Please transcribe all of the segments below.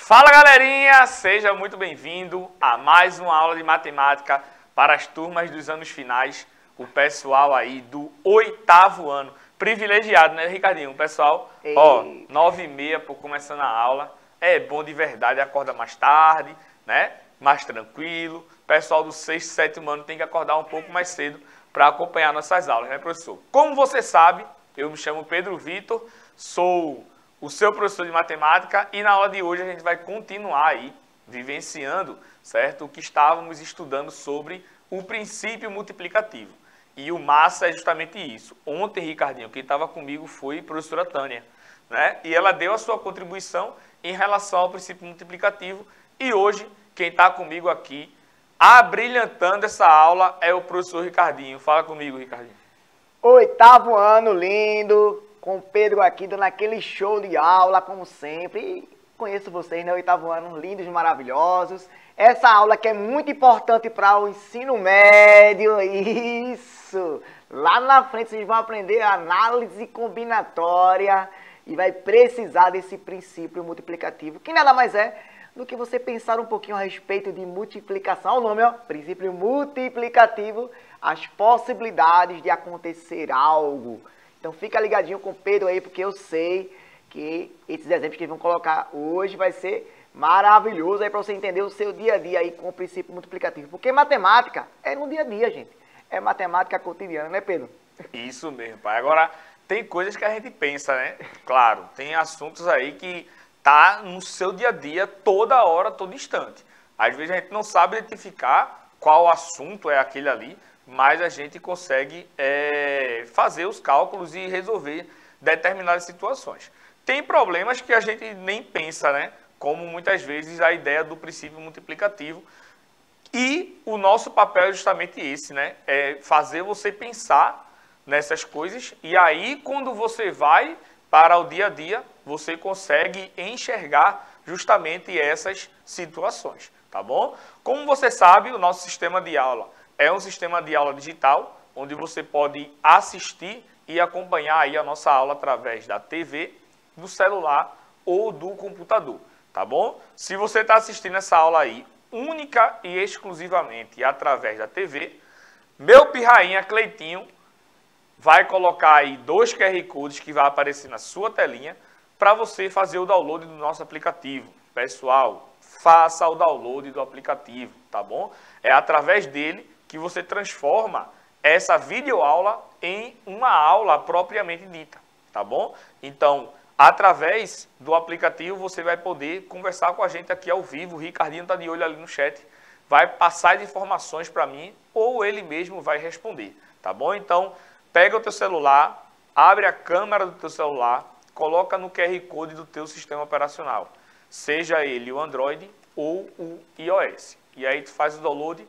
Fala galerinha, seja muito bem-vindo a mais uma aula de matemática para as turmas dos anos finais, o pessoal aí do 8º ano, privilegiado, né, Ricardinho? O pessoal, ó, 9h30 por começando a aula, é bom de verdade, acorda mais tarde, né, mais tranquilo. O pessoal do 6º e 7º ano tem que acordar um pouco mais cedo para acompanhar nossas aulas, né, professor? Como você sabe, eu me chamo Pedro Vitor, sou o seu professor de matemática, e na aula de hoje a gente vai continuar aí vivenciando, certo, o que estávamos estudando sobre o princípio multiplicativo. E o massa é justamente isso. Ontem, Ricardinho, quem estava comigo foi a professora Tânia, né? E ela deu a sua contribuição em relação ao princípio multiplicativo, e hoje quem está comigo aqui, abrilhantando essa aula, é o professor Ricardinho. Fala comigo, Ricardinho. 8º ano lindo, com o Pedro aqui dando aquele show de aula, como sempre. E conheço vocês, né? 8º ano, lindos e maravilhosos. Essa aula que é muito importante para o ensino médio, isso! Lá na frente vocês vão aprender a análise combinatória e vai precisar desse princípio multiplicativo, que nada mais é do que você pensar um pouquinho a respeito de multiplicação. O nome, ó, princípio multiplicativo, as possibilidades de acontecer algo. Então fica ligadinho com o Pedro aí, porque eu sei que esses exemplos que eles vão colocar hoje vai ser maravilhoso aí para você entender o seu dia a dia aí com o princípio multiplicativo. Porque matemática é no dia a dia, gente. É matemática cotidiana, né, Pedro? Isso mesmo, pai. Agora, tem coisas que a gente pensa, né? Claro, tem assuntos aí que tá no seu dia a dia toda hora, todo instante. Às vezes a gente não sabe identificar qual assunto é aquele ali, mas a gente consegue fazer os cálculos e resolver determinadas situações. Tem problemas que a gente nem pensa, né? Como muitas vezes a ideia do princípio multiplicativo. E o nosso papel é justamente esse, né? É fazer você pensar nessas coisas, e aí quando você vai para o dia a dia, você consegue enxergar justamente essas situações, tá bom? Como você sabe, o nosso sistema de aula é um sistema de aula digital, onde você pode assistir e acompanhar aí a nossa aula através da TV, do celular ou do computador, tá bom? Se você está assistindo essa aula aí, única e exclusivamente através da TV, meu pirrainha Cleitinho vai colocar aí 2 QR Codes que vai aparecer na sua telinha para você fazer o download do nosso aplicativo. Pessoal, faça o download do aplicativo, tá bom? É através dele que você transforma essa videoaula em uma aula propriamente dita, tá bom? Então, através do aplicativo você vai poder conversar com a gente aqui ao vivo. O Ricardinho está de olho ali no chat, vai passar as informações para mim ou ele mesmo vai responder, tá bom? Então, pega o teu celular, abre a câmera do teu celular, coloca no QR Code do teu sistema operacional, seja ele o Android ou o iOS. E aí tu faz o download,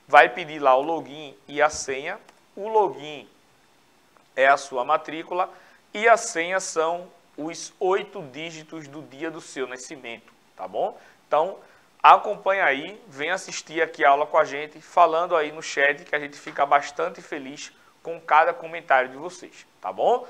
vai pedir lá o login e a senha. O login é a sua matrícula e a senha são os 8 dígitos do dia do seu nascimento, tá bom? Então, acompanha aí, vem assistir aqui a aula com a gente, falando aí no chat, que a gente fica bastante feliz com cada comentário de vocês, tá bom?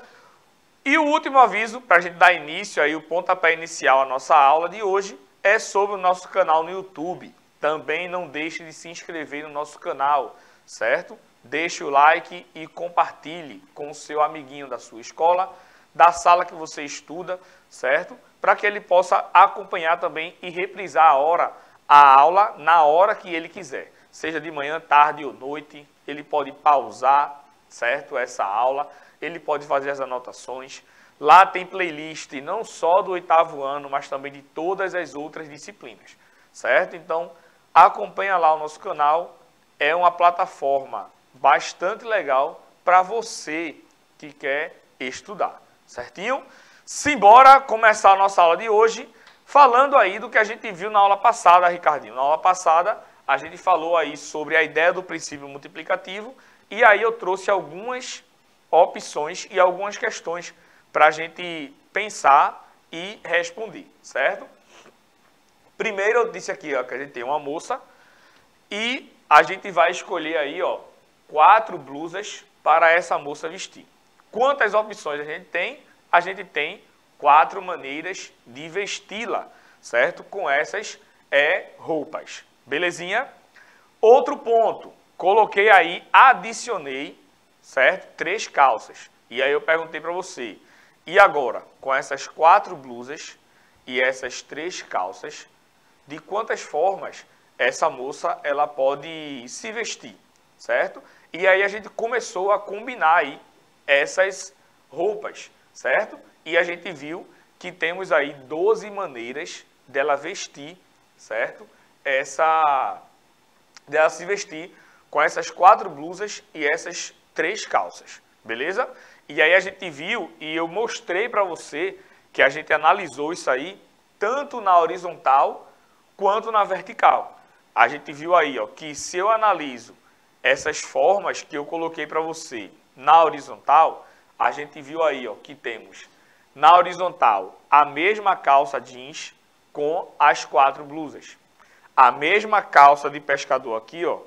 E o último aviso, para a gente dar início aí, o pontapé inicial à nossa aula de hoje, é sobre o nosso canal no YouTube. Também não deixe de se inscrever no nosso canal, certo? Deixe o like e compartilhe com o seu amiguinho da sua escola, da sala que você estuda, certo? Para que ele possa acompanhar também e reprisar a aula na hora que ele quiser. Seja de manhã, tarde ou noite, ele pode pausar, certo? Essa aula, ele pode fazer as anotações. Lá tem playlist não só do 8º ano, mas também de todas as outras disciplinas, certo? Então, acompanha lá o nosso canal, é uma plataforma bastante legal para você que quer estudar, certinho? Simbora começar a nossa aula de hoje, falando aí do que a gente viu na aula passada, Ricardinho. Na aula passada, a gente falou aí sobre a ideia do princípio multiplicativo, e aí eu trouxe algumas opções e algumas questões para a gente pensar e responder, certo? Primeiro eu disse aqui, ó, que a gente tem uma moça e a gente vai escolher aí, ó, 4 blusas para essa moça vestir. Quantas opções a gente tem? A gente tem 4 maneiras de vesti-la, certo? Com essas roupas. Belezinha? Outro ponto, coloquei aí, adicionei, certo? 3 calças. E aí eu perguntei para você, e agora, com essas 4 blusas e essas 3 calças, de quantas formas essa moça ela pode se vestir, certo? E aí a gente começou a combinar aí essas roupas, certo? E a gente viu que temos aí 12 maneiras dela vestir, certo? Dela se vestir com essas 4 blusas e essas 3 calças, beleza? E aí a gente viu e eu mostrei para você que a gente analisou isso aí tanto na horizontal quanto na vertical. A gente viu aí, ó, que se eu analiso essas formas que eu coloquei para você na horizontal, a gente viu aí, ó, que temos na horizontal a mesma calça jeans com as 4 blusas. A mesma calça de pescador aqui, ó,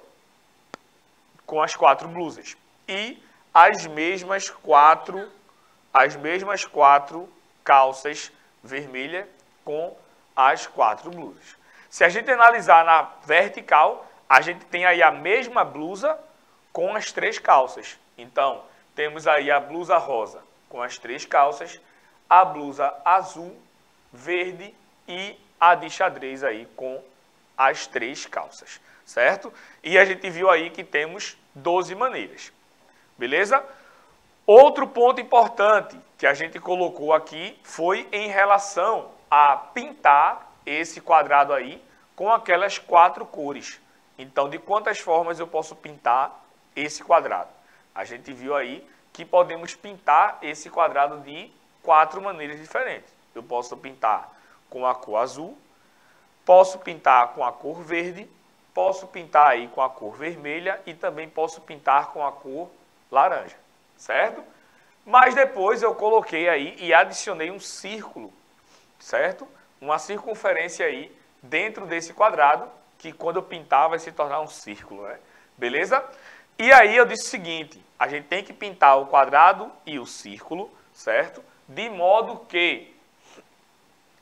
com as 4 blusas. E as mesmas quatro calças vermelhas com as 4 blusas. Se a gente analisar na vertical, a gente tem aí a mesma blusa com as 3 calças. Então, temos aí a blusa rosa com as 3 calças, a blusa azul, verde e a de xadrez aí com as 3 calças, certo? E a gente viu aí que temos 12 maneiras, beleza? Outro ponto importante que a gente colocou aqui foi em relação a pintar esse quadrado aí com aquelas 4 cores. Então, de quantas formas eu posso pintar esse quadrado? A gente viu aí que podemos pintar esse quadrado de 4 maneiras diferentes. Eu posso pintar com a cor azul, posso pintar com a cor verde, posso pintar aí com a cor vermelha e também posso pintar com a cor laranja, certo? Mas depois eu coloquei aí e adicionei um círculo, certo? Uma circunferência aí dentro desse quadrado, que quando eu pintar vai se tornar um círculo, né? Beleza? E aí eu disse o seguinte, a gente tem que pintar o quadrado e o círculo, certo? De modo que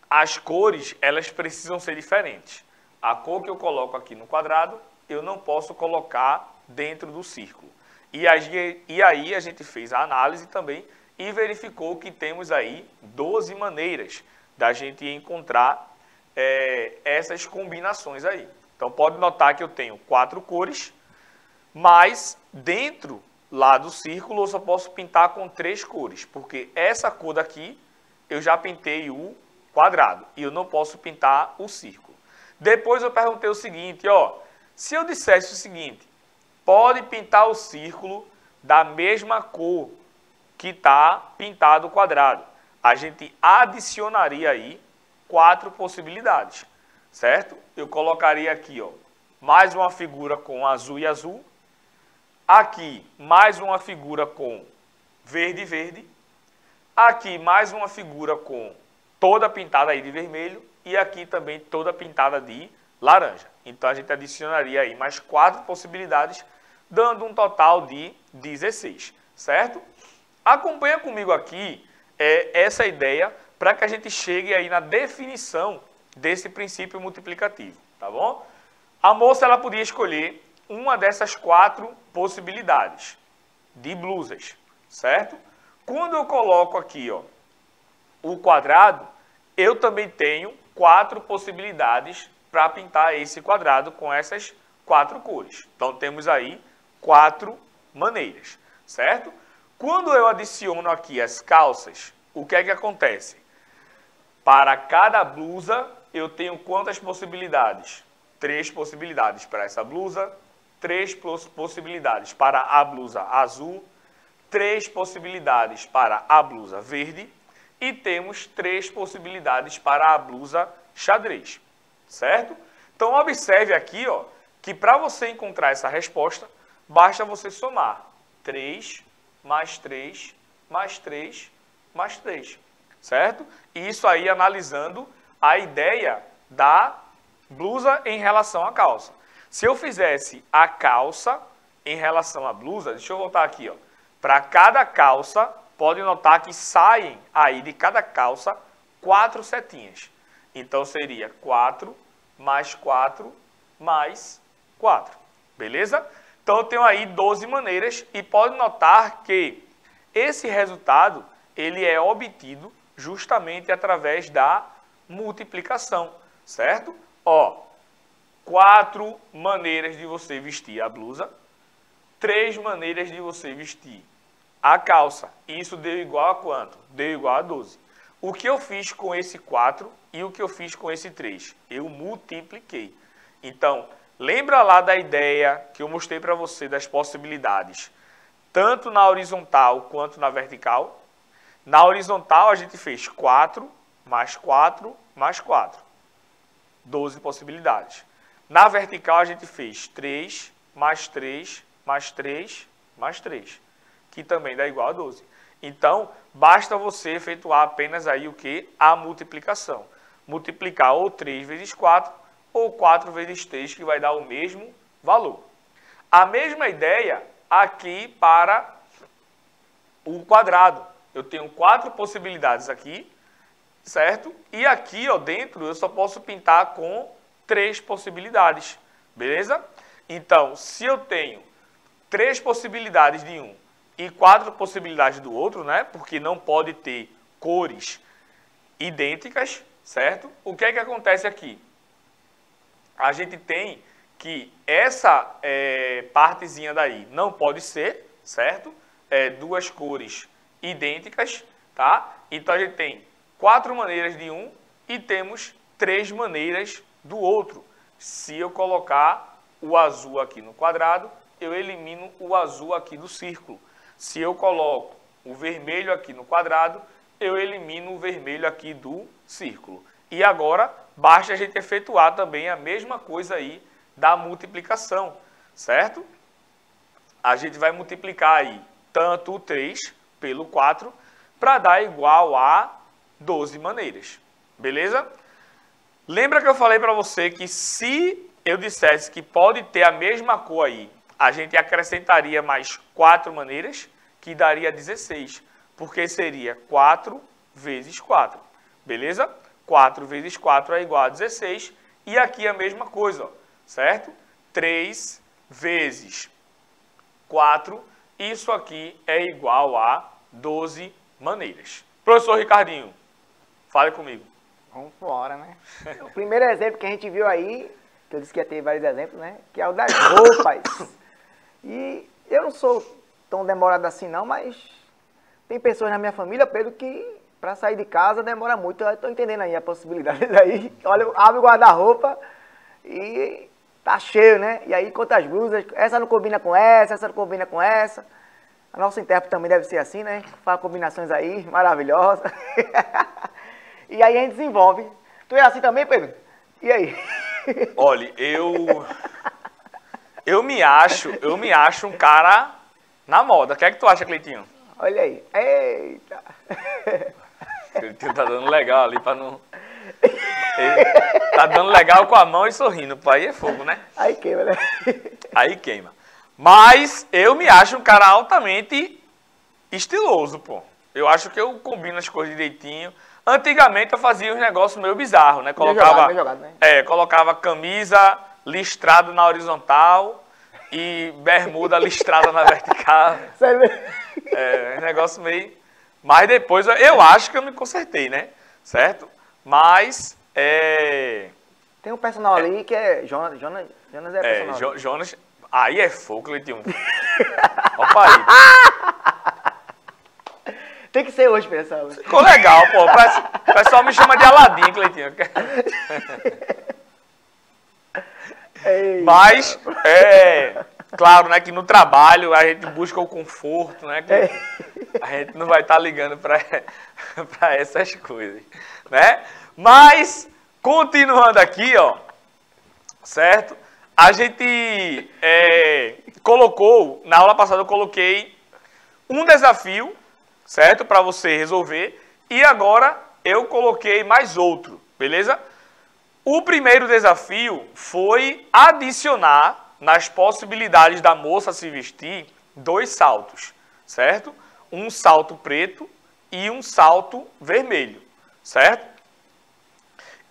as cores, elas precisam ser diferentes. A cor que eu coloco aqui no quadrado, eu não posso colocar dentro do círculo. E aí a gente fez a análise também e verificou que temos aí 12 maneiras da gente encontrar essas combinações aí. Então pode notar que eu tenho 4 cores, mas dentro lá do círculo eu só posso pintar com 3 cores, porque essa cor daqui eu já pintei o quadrado e eu não posso pintar o círculo. Depois eu perguntei o seguinte, ó, se eu dissesse o seguinte, pode pintar o círculo da mesma cor que está pintado o quadrado. A gente adicionaria aí 4 possibilidades, certo? Eu colocaria aqui, ó, mais uma figura com azul e azul. Aqui, mais uma figura com verde e verde. Aqui, mais uma figura com toda pintada aí de vermelho. E aqui também toda pintada de laranja. Então, a gente adicionaria aí mais 4 possibilidades, dando um total de 16, certo? Acompanha comigo aqui essa ideia para que a gente chegue aí na definição desse princípio multiplicativo, tá bom? A moça ela podia escolher uma dessas 4 possibilidades de blusas, certo? Quando eu coloco aqui, ó, o quadrado, eu também tenho 4 possibilidades para pintar esse quadrado com essas 4 cores. Então, temos aí 4 maneiras, certo? Quando eu adiciono aqui as calças, o que é que acontece? Para cada blusa, eu tenho quantas possibilidades? 3 possibilidades para essa blusa, 3 possibilidades para a blusa azul, 3 possibilidades para a blusa verde e temos 3 possibilidades para a blusa xadrez, certo? Então, observe aqui, ó, que para você encontrar essa resposta, basta você somar 3 mais 3 mais 3 mais 3, certo? E isso aí analisando a ideia da blusa em relação à calça. Se eu fizesse a calça em relação à blusa, deixa eu voltar aqui, ó. Para cada calça, pode notar que saem aí de cada calça 4 setinhas. Então, seria 4 mais 4 mais 4. Beleza? Então, eu tenho aí 12 maneiras e pode notar que esse resultado ele é obtido justamente através da multiplicação, certo? Ó, 4 maneiras de você vestir a blusa, 3 maneiras de você vestir a calça. Isso deu igual a quanto? Deu igual a 12. O que eu fiz com esse 4 e o que eu fiz com esse 3? Eu multipliquei. Então, lembra lá da ideia que eu mostrei para você das possibilidades, tanto na horizontal quanto na vertical? Na horizontal, a gente fez 4 mais 4 mais 4. 12 possibilidades. Na vertical, a gente fez 3 mais 3 mais 3 mais 3, que também dá igual a 12. Então, basta você efetuar apenas aí o que? A multiplicação. Multiplicar ou 3 vezes 4 ou 4 vezes 3, que vai dar o mesmo valor. A mesma ideia aqui para o quadrado. Eu tenho 4 possibilidades aqui, certo? E aqui, ó, dentro, eu só posso pintar com 3 possibilidades, beleza? Então, se eu tenho 3 possibilidades de um e 4 possibilidades do outro, né? Porque não pode ter cores idênticas, certo? O que é que acontece aqui? A gente tem que essa partezinha daí não pode ser, certo? Duas cores idênticas, tá? Então, a gente tem 4 maneiras de um e temos 3 maneiras do outro. Se eu colocar o azul aqui no quadrado, eu elimino o azul aqui do círculo. Se eu coloco o vermelho aqui no quadrado, eu elimino o vermelho aqui do círculo. E agora, basta a gente efetuar também a mesma coisa aí da multiplicação, certo? A gente vai multiplicar aí tanto o 3 pelo 4 para dar igual a 12 maneiras, beleza? Lembra que eu falei para você que se eu dissesse que pode ter a mesma cor aí, a gente acrescentaria mais 4 maneiras, que daria 16, porque seria 4 vezes 4, beleza? 4 vezes 4 é igual a 16, e aqui a mesma coisa, ó, certo? 3 vezes 4, isso aqui é igual a 12 maneiras. Professor Ricardinho, fale comigo. Vamos embora, né? O primeiro exemplo que a gente viu aí, que eu disse que ia ter vários exemplos, né? Que é o das roupas. E eu não sou tão demorado assim não, mas tem pessoas na minha família, Pedro, que para sair de casa demora muito. Eu estou entendendo aí a possibilidade daí. Olha, abre o guarda-roupa e tá cheio, né? E aí conta as blusas, essa não combina com essa não combina com essa. A nossa intérprete também deve ser assim, né? Faz combinações aí maravilhosas. E aí a gente desenvolve. Tu é assim também, Pedro? E aí? Olha, eu me acho um cara na moda. O que é que tu acha, Cleitinho? Olha aí. Eita. Cleitinho tá dando legal ali para não... Ele tá dando legal com a mão e sorrindo. Pô, aí é fogo, né? Aí queima, né? Aí queima. Mas eu me acho um cara altamente estiloso, pô. Eu acho que eu combino as coisas direitinho. Antigamente eu fazia uns negócios meio bizarros, né? Jogado, né? Colocava camisa listrada na horizontal e bermuda listrada na vertical. Sério mesmo? Negócio meio... Mas depois eu acho que eu me consertei, né? Certo? Mas... Tem um personal ali que é... Jonas é personal. Jonas... Aí é fogo, Cleitinho. Opa aí. Tem que ser hoje, pessoal. Ficou legal, pô. O pessoal me chama de Aladim, Cleitinho. Mas, claro, né, que no trabalho a gente busca o conforto, né? Que a gente não vai estar ligando para essas coisas, né? Mas, continuando aqui, ó, certo? A gente colocou, na aula passada eu coloquei um desafio, certo? Para você resolver. E agora eu coloquei mais outro, beleza? O primeiro desafio foi adicionar nas possibilidades da moça se vestir 2 saltos, certo? Um salto preto e um salto vermelho, certo?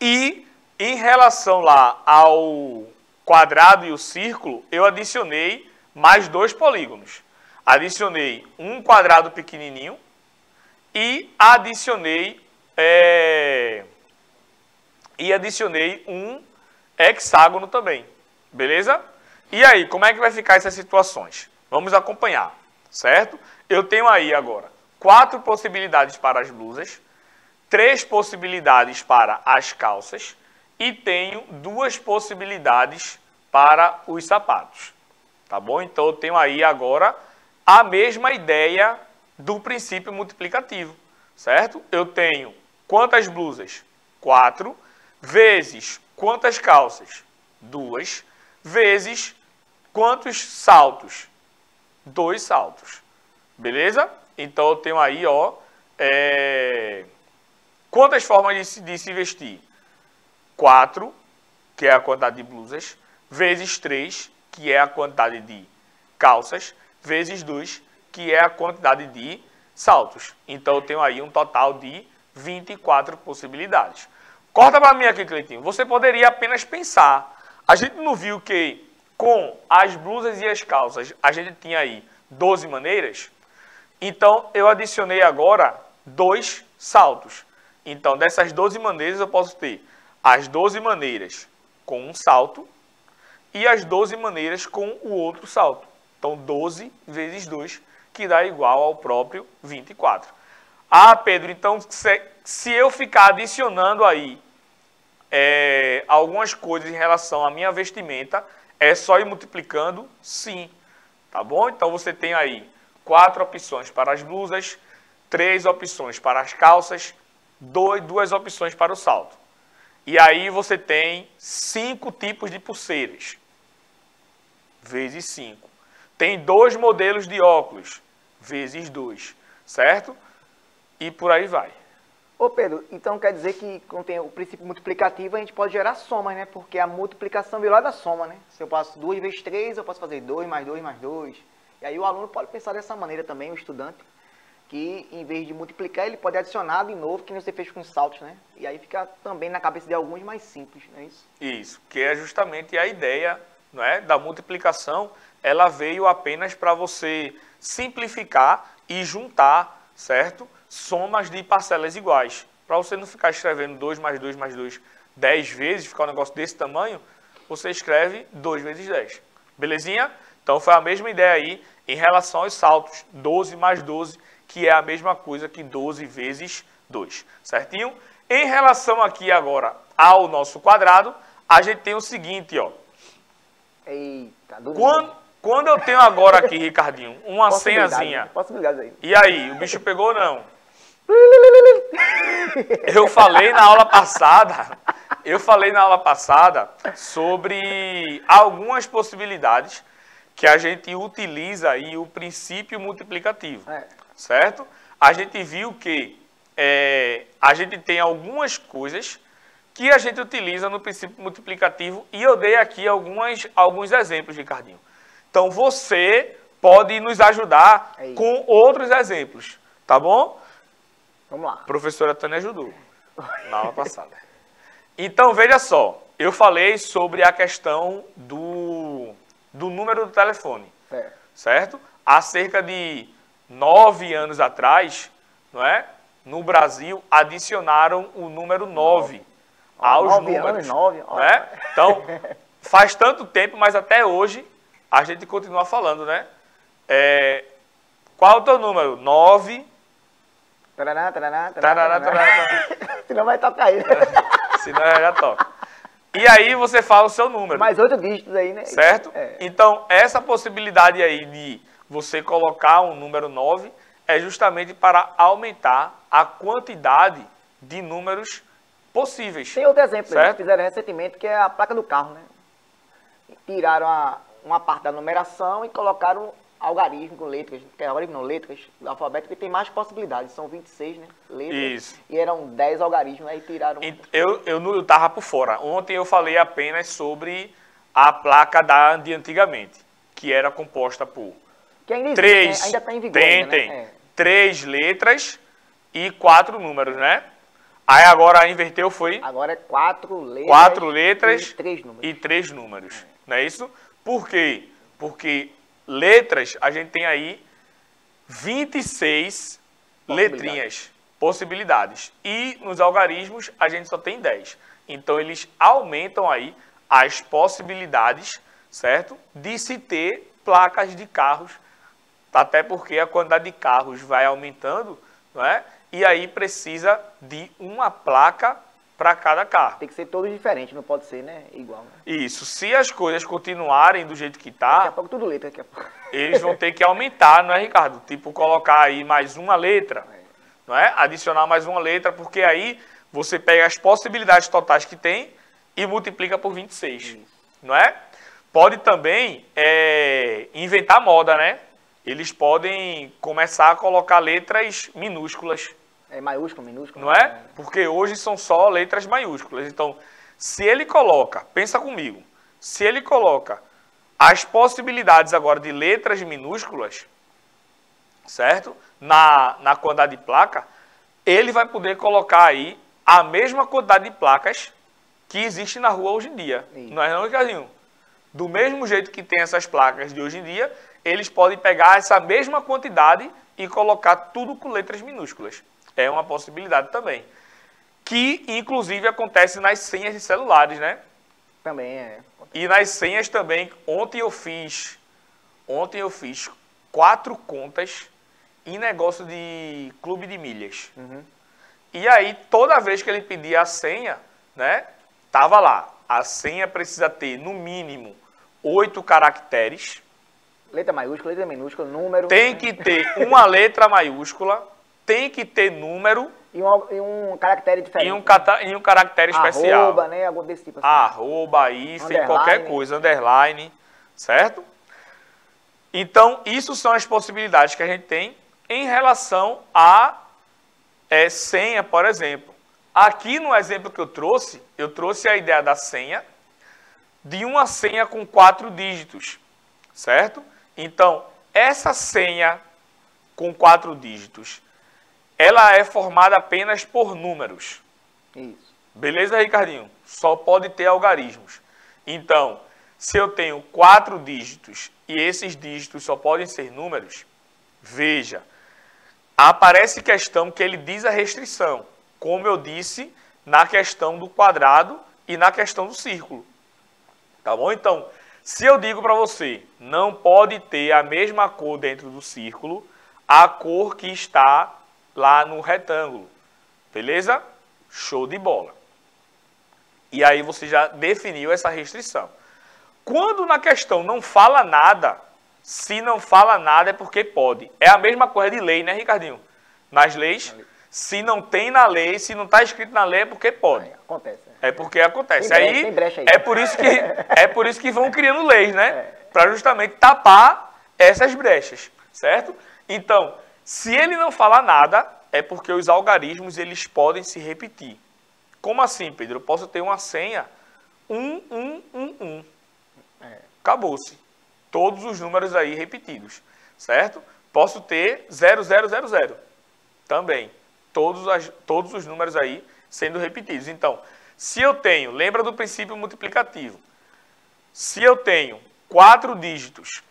E em relação lá ao quadrado e o círculo, eu adicionei mais 2 polígonos. Adicionei um quadrado pequenininho e adicionei um hexágono também. Beleza? E aí, como é que vai ficar essas situações? Vamos acompanhar, certo? Eu tenho aí agora 4 possibilidades para as blusas, 3 possibilidades para as calças e tenho 2 possibilidades para os sapatos. Tá bom? Então, eu tenho aí agora a mesma ideia do princípio multiplicativo, certo? Eu tenho quantas blusas? 4, vezes quantas calças? 2, vezes quantos saltos? 2 saltos. Beleza? Então, eu tenho aí, ó, quantas formas de se vestir? 4, que é a quantidade de blusas, vezes 3, que é a quantidade de calças, vezes 2, que é a quantidade de saltos. Então, eu tenho aí um total de 24 possibilidades. Corta para mim aqui, Cleitinho. Você poderia apenas pensar. A gente não viu que com as blusas e as calças a gente tinha aí 12 maneiras? Então, eu adicionei agora 2 saltos. Então, dessas 12 maneiras, eu posso ter as 12 maneiras com um salto e as 12 maneiras com o outro salto. Então, 12 vezes 2, que dá igual ao próprio 24. Ah, Pedro, então, se eu ficar adicionando aí algumas coisas em relação à minha vestimenta, é só ir multiplicando? Sim. Tá bom? Então, você tem aí 4 opções para as blusas, 3 opções para as calças, 2 opções para o salto. E aí você tem 5 tipos de pulseiras, vezes 5. Tem 2 modelos de óculos, vezes 2, certo? E por aí vai. Ô Pedro, então quer dizer que quando tem o princípio multiplicativo a gente pode gerar somas, né? Porque a multiplicação vem lá da soma, né? Se eu faço 2 vezes 3, eu posso fazer 2 mais 2 mais 2. E aí o aluno pode pensar dessa maneira também, o estudante, que em vez de multiplicar, ele pode adicionar de novo, que nem você fez com os saltos, né? E aí fica também na cabeça de alguns mais simples, não é isso? Isso, que é justamente a ideia, não é, da multiplicação. Ela veio apenas para você simplificar e juntar, certo? Somas de parcelas iguais. Para você não ficar escrevendo 2 mais 2 mais 2 10 vezes, ficar um negócio desse tamanho, você escreve 2 vezes 10. Belezinha? Então foi a mesma ideia aí em relação aos saltos. 12 mais 12, que é a mesma coisa que 12 vezes 2. Certinho? Em relação aqui agora ao nosso quadrado, a gente tem o seguinte, ó. Eita, quando eu tenho agora aqui, Ricardinho, uma senhazinha. Possibilidades aí. E aí, o bicho pegou ou não? Eu falei na aula passada sobre algumas possibilidades que a gente utiliza aí o princípio multiplicativo, certo? A gente viu que a gente tem algumas coisas que a gente utiliza no princípio multiplicativo e eu dei aqui alguns exemplos, Ricardinho. Então, você pode nos ajudar com outros exemplos, tá bom? Vamos lá. A professora Tânia ajudou na aula passada. Então, veja só, eu falei sobre a questão do número do telefone, certo? Há cerca de 9 anos atrás, não é? No Brasil, adicionaram o número 9 aos números. 9, não é? Então, faz tanto tempo, mas até hoje a gente continua falando, né? Qual é o teu número? 9. Senão vai tocar aí, né? Senão já toca. E aí você fala o seu número. Mais 8 dígitos aí, né? Certo? Então, essa possibilidade aí de você colocar um número 9 é justamente para aumentar a quantidade de números possíveis. Tem outro exemplo que fizeram recentemente, que é a placa do carro, né? Tiraram uma parte da numeração e colocaram algarismo com letras, letras do alfabeto, que tem mais possibilidades. São 26, né? Letras. Isso. E eram 10 algarismos, aí tiraram... Eu estava por fora. Ontem eu falei apenas sobre a placa de antigamente, que era composta por... Que ainda existe, ainda está em vigor. Tem. 3 letras e 4 números, né? Aí agora inverteu, foi? Agora é 4 letras. 4 letras e 3 números. e 3 números. Não é isso? Por quê? Porque letras, a gente tem aí 26 letrinhas, possibilidades. E nos algarismos, a gente só tem 10. Então, eles aumentam aí as possibilidades, certo? De se ter placas de carros. Até porque a quantidade de carros vai aumentando, não é? E aí precisa de uma placa para cada carro. Tem que ser todos diferentes, não pode ser, né? Igual. Né? Isso. Se as coisas continuarem do jeito que Daqui a tá, pouco tudo letra, daqui a pouco. eles vão ter que aumentar, não é, Ricardo? Tipo, colocar aí mais uma letra, não é? Adicionar mais uma letra, porque aí você pega as possibilidades totais que tem e multiplica por 26, isso. Não é? Pode também inventar moda, né? Eles podem começar a colocar letras minúsculas. É maiúsculo, minúsculo. Não é? Porque hoje são só letras maiúsculas. Então, se ele coloca, pensa comigo, se ele coloca as possibilidades agora de letras minúsculas, certo? Na quantidade de placa, ele vai poder colocar aí a mesma quantidade de placas que existe na rua hoje em dia. Isso. Não é não, Ricardinho? Do mesmo jeito que tem essas placas de hoje em dia, eles podem pegar essa mesma quantidade e colocar tudo com letras minúsculas. É uma possibilidade também. Que, inclusive, acontece nas senhas de celulares, né? Também é. E nas senhas também, ontem eu fiz 4 contas em negócio de clube de milhas. Uhum. E aí, toda vez que ele pedia a senha, né? Tava lá. A senha precisa ter, no mínimo, 8 caracteres. Letra maiúscula, letra minúscula, número. Tem que ter uma letra maiúscula, tem que ter número. E um caractere diferente. E um caractere especial. Arroba, né? Algo desse tipo assim. Arroba, hífen, qualquer coisa, underline, certo? Então, isso são as possibilidades que a gente tem em relação a senha, por exemplo. Aqui no exemplo que eu trouxe a ideia da senha, de uma senha com 4 dígitos, certo? Então, essa senha com 4 dígitos, ela é formada apenas por números. Isso. Beleza, Ricardinho? Só pode ter algarismos. Então, se eu tenho 4 dígitos e esses dígitos só podem ser números, veja, aparece questão que ele diz a restrição, como eu disse na questão do quadrado e na questão do círculo. Tá bom? Então, se eu digo para você, não pode ter a mesma cor dentro do círculo, a cor que está lá no retângulo. Beleza? Show de bola. E aí você já definiu essa restrição. Quando na questão não fala nada, se não fala nada é porque pode. É a mesma coisa de lei, né, Ricardinho? Nas leis, se não tem na lei, se não está escrito na lei é porque pode. Acontece. É porque acontece. Tem brecha aí. É por isso que vão criando leis, né? Para justamente tapar essas brechas, certo? Então, se ele não falar nada, é porque os algarismos eles podem se repetir. Como assim, Pedro? Eu posso ter uma senha 1. Acabou-se. Todos os números aí repetidos, certo? Posso ter 0000 também. Todos os números aí sendo repetidos. Então, se eu tenho, lembra do princípio multiplicativo, se eu tenho 4 dígitos,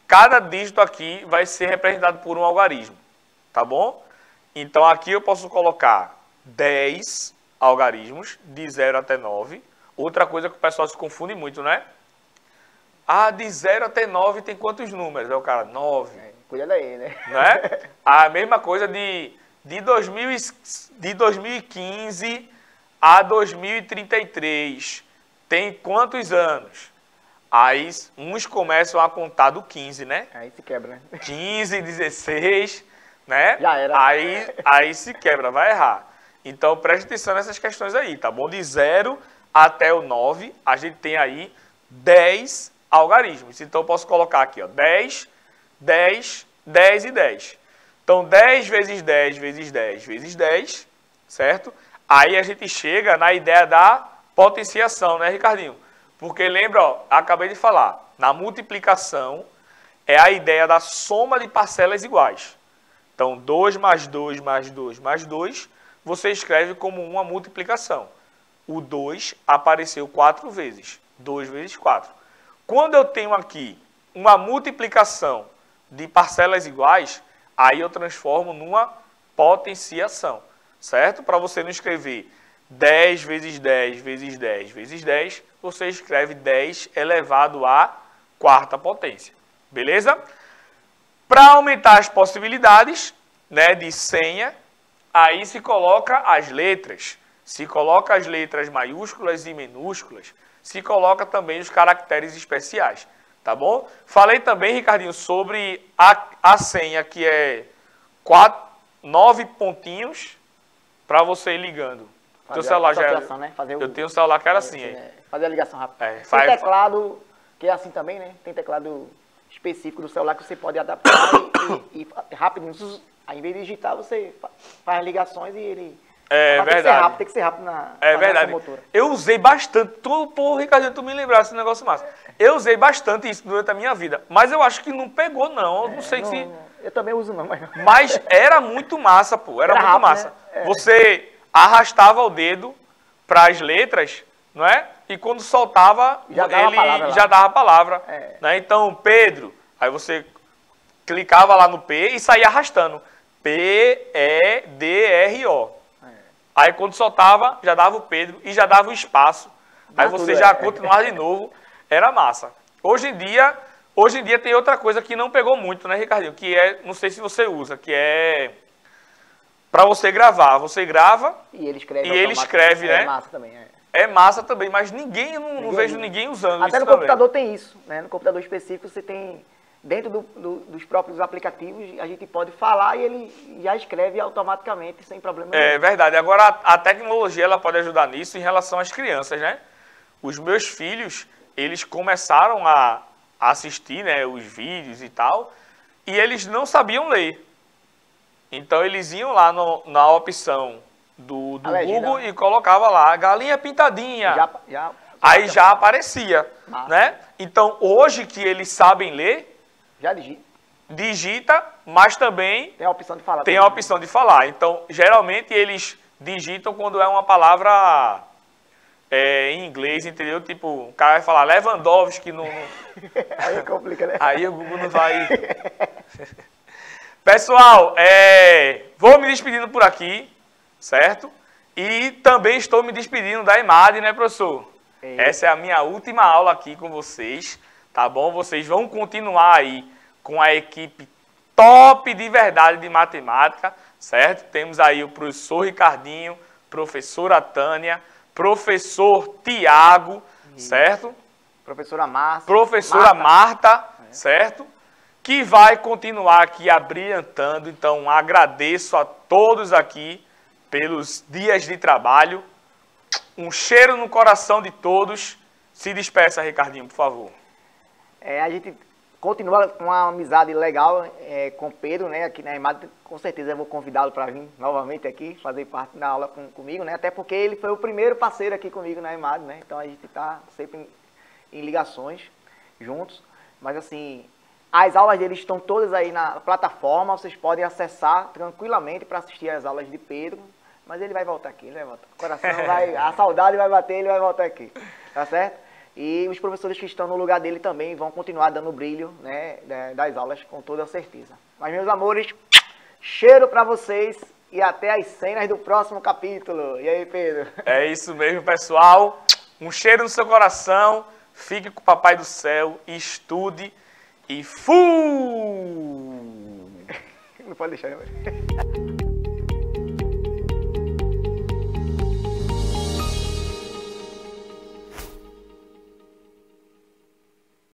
cada dígito aqui vai ser representado por um algarismo, tá bom? Então, aqui eu posso colocar 10 algarismos, de 0 até 9. Outra coisa que o pessoal se confunde muito, né? Ah, de 0 até 9 tem quantos números? É o cara, 9. Cuidado aí, né? Né? A mesma coisa de 2015 a 2033. Tem quantos anos? Aí uns começam a contar do 15, né? Aí se quebra, né? 15, 16, né? Já era. Aí se quebra, vai errar. Então preste atenção nessas questões aí, tá bom? De 0 até o 9, a gente tem aí 10 algarismos. Então eu posso colocar aqui, ó, 10, 10, 10 e 10. Então 10 vezes 10 vezes 10 vezes 10, certo? Aí a gente chega na ideia da potenciação, né, Ricardinho? Porque lembra, ó, acabei de falar, na multiplicação é a ideia da soma de parcelas iguais. Então 2 mais 2 mais 2 mais 2 você escreve como uma multiplicação. O 2 apareceu 4 vezes. 2 vezes 4. Quando eu tenho aqui uma multiplicação de parcelas iguais, aí eu transformo numa potenciação, certo? Para você não escrever 10 vezes 10 vezes 10 vezes 10, você escreve 10 elevado à quarta potência. Beleza? Para aumentar as possibilidades, né, de senha, aí se coloca as letras. Se coloca as letras maiúsculas e minúsculas. Se coloca também os caracteres especiais. Tá bom? Falei também, Ricardinho, sobre a senha, que é 9 pontinhos para você ir ligando. Teu celular já é, né? eu tenho um celular que era assim. Fazer a ligação rápida. Tem teclado, que é assim também, né? Tem teclado específico do celular que você pode adaptar e rapidinho. Aí, em vez de digitar, você faz ligações e ele... verdade. Tem que ser rápido na verdade. motora. Eu usei bastante. Ricardinho, tu me lembrasse desse negócio massa. Eu usei bastante isso durante a minha vida. Mas eu acho que não pegou, não. Eu não sei se... Eu também uso, não. Mas era muito massa, pô. Era muito rápido, massa. Né? Você arrastava o dedo para as letras, não é? E quando soltava, ele já dava a palavra. Né? Então, Pedro, aí você clicava lá no P e saía arrastando. P-E-D-R-O. Aí quando soltava, já dava o Pedro e já dava o espaço. Aí você já continuava de novo. Era massa. Hoje em dia tem outra coisa que não pegou muito, né, Ricardinho? Que é, não sei se você usa, que é para você gravar. Você grava e ele escreve, né? É massa também, É massa também, mas não vejo ninguém usando Até isso no computador tem isso, né? No computador específico você tem, dentro dos próprios aplicativos, a gente pode falar e ele já escreve automaticamente, sem problema nenhum. É verdade. Agora, a tecnologia ela pode ajudar nisso em relação às crianças, né? Os meus filhos, eles começaram a assistir, né, os vídeos e tal, e eles não sabiam ler. Então, eles iam lá na opção do Google e colocava lá, galinha pintadinha. Aí já aparecia, né? Então, hoje que eles sabem ler, já digita, mas também tem a opção de falar. Tem a opção de falar. Então, geralmente, eles digitam quando é uma palavra em inglês, entendeu? Tipo, o cara vai falar Lewandowski no... Aí complica, né? Aí o Google não vai... Pessoal, vou me despedindo por aqui, certo? E também estou me despedindo da EMAD, né, professor? Essa é a minha última aula aqui com vocês, tá bom? Vocês vão continuar aí com a equipe top de verdade de matemática, certo? Temos aí o professor Ricardinho, professora Tânia, professor Tiago, certo? Professora Marta. Professora Marta, certo? Que vai continuar aqui abrilhantando. Então, agradeço a todos aqui pelos dias de trabalho. Um cheiro no coração de todos. Se despeça, Ricardinho, por favor. A gente continua com uma amizade legal com o Pedro, né? Aqui na EMAD, com certeza eu vou convidá-lo para vir novamente aqui, fazer parte da aula comigo, né? Até porque ele foi o primeiro parceiro aqui comigo na EMAD, né? Então a gente está sempre em ligações juntos. Mas assim, as aulas dele estão todas aí na plataforma, vocês podem acessar tranquilamente para assistir as aulas de Pedro. Mas ele vai voltar aqui, ele vai voltar. O coração vai, a saudade vai bater, ele vai voltar aqui, tá certo? E os professores que estão no lugar dele também vão continuar dando brilho, né, das aulas, com toda certeza. Mas, meus amores, cheiro para vocês e até as cenas do próximo capítulo. E aí, Pedro? É isso mesmo, pessoal. Um cheiro no seu coração. Fique com o Papai do Céu, estude e fui! Não pode deixar, né?